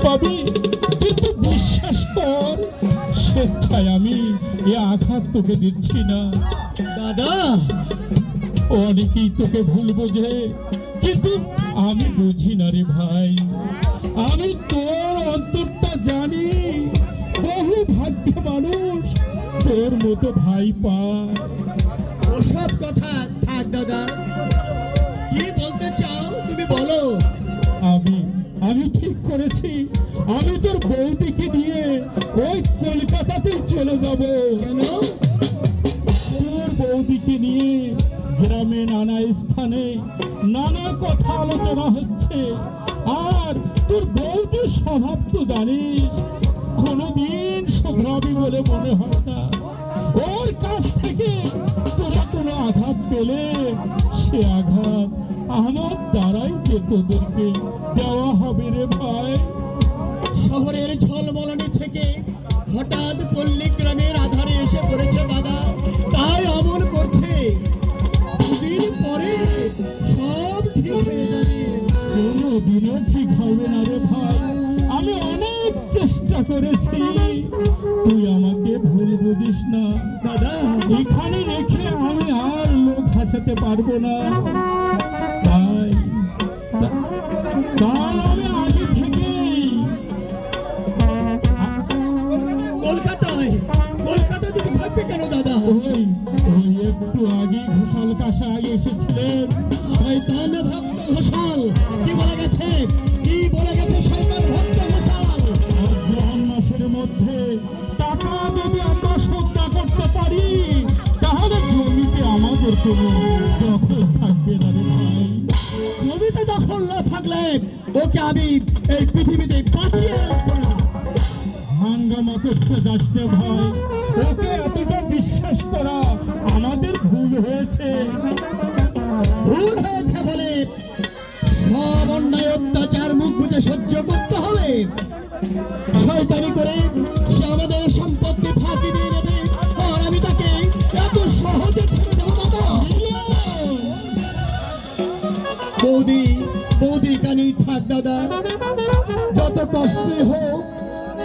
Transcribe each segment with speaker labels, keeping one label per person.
Speaker 1: পাবি, কিন্তু বিশ্বাস কর স্বেচ্ছায় আমি এ আঘাত তোকে দিচ্ছি না।
Speaker 2: দাদা,
Speaker 1: অনেকেই তোকে ভুল বোঝে, কিন্তু আমি বুঝি না রে ভাই। আমি তোর অন্তরটা জানি। বহু ভাগ্য মানুষ তোর মতো ভাই পায়।
Speaker 2: ওসব কথা থাক দাদা, কি বলতে চাও তুমি বলো।
Speaker 1: আমি ঠিক করেছি, আমি তোর বৌদিকে নিয়ে ওই কলকাতাতেই চলে যাব।
Speaker 2: কেন?
Speaker 1: তোর বৌদিকে নিয়ে গ্রামে নানা স্থানে নানা কথা আলোচনা হচ্ছে। আর তোর বৌদির স্বভাব তো জানিস, কোনোদিন শুধরাবি বলে মনে হয় না। ওর কাছ থেকে তোরা কোনো আঘাত পেলে সে আঘাত আমার দ্বারাই যে তোদেরকে দেওয়া হবে রে ভাই।
Speaker 2: শহরের ঝলমলানি থেকে হঠাৎ পল্লী গ্রামের আধারে এসে পড়েছে দাদা, তাই অমন করছে। দুদিন পরে সব ঠিক হয়ে যাবে।
Speaker 1: কোনোদিনও ঠিক হবে না রে ভাই। আমি অনেক চেষ্টা করেছি, তুই আমাকে ভুল বুঝিস না
Speaker 2: দাদা,
Speaker 1: এখানে রেখে আমি আর লোক হাসাতে পারবো না। তাই আমি আগে থেকেই
Speaker 2: কলকাতা তুমি থাকবে কেন দাদা?
Speaker 1: ওই একটু আগে ঘোষাল কাশা এসেছিলেন।
Speaker 2: শয়তান ভক্ত ঘোষাল, কি বলে গেছে? কি বলে গেছে শয়তান ভক্ত ঘোষাল?
Speaker 1: অগ্রহণ মাসের মধ্যে টাকা যদি আমরা সদ্যা করতে পারি, তাহলে জমিতে আমাদের কোনো দখল থাকবে না রে ভাই।
Speaker 2: জমিতে দখল না থাকলে ওকে আমি এই পৃথিবীতে বাঁচিয়ে রাখবো না।
Speaker 1: হাঙ্গামা করতে যাস না ভাই। ওকে এতটা বিশ্বাস করা আমাদের ভুল হয়েছে।
Speaker 2: ভুল হয়েছে বলে সব অন্যায় অত্যাচার মুখ বুঝে সহ্য করতে হবে। শয়তানি করে সে আমাদের সম্পত্তি ফাঁকি দিয়ে নেবে, আর আমি তাকে এত সহজে ছেড়ে দেবো দাদা? বৌদি কানি থাক দাদা, যত কষ্টই হোক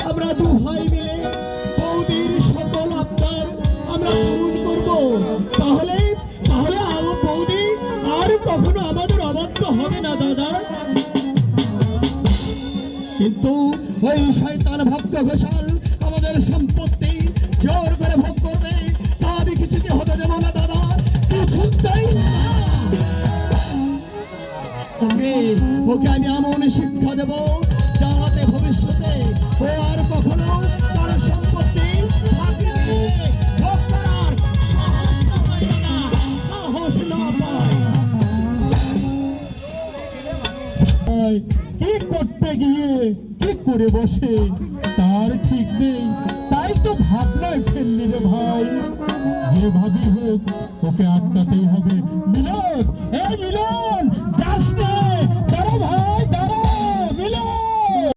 Speaker 2: আমরা দু ভাই মিলে বৌদির সকল আবদার আমরা পূরণ করব। তাহলে তাহলে আমার বৌদি আর কখনো আমাদের অবাধ্য হবে না দাদা। কিন্তু ওই শয়তান ভক্ত ঘোষাল আমাদের সম্পত্তি জোর করে ভোগ করবে, তা আমি কিছুতে হতে দেবো না দাদা, কিছুতেই না। ওকে আমি এমন শিক্ষা দেবো যাতে ভবিষ্যতে ও আর কখনো তার সম্পত্তি ফাঁকি দিয়ে ভোগ করার সাহস না পায় না, সাহস না পায়।
Speaker 1: কি করতে গিয়ে কি করে বসে তার ঠিক নেই। তাই তো ভাবনায় ফেললি রে ভাই। যেভাবেই হোক ওকে আটকাতেই হবে। মিলন, এই মিলন, যাস না।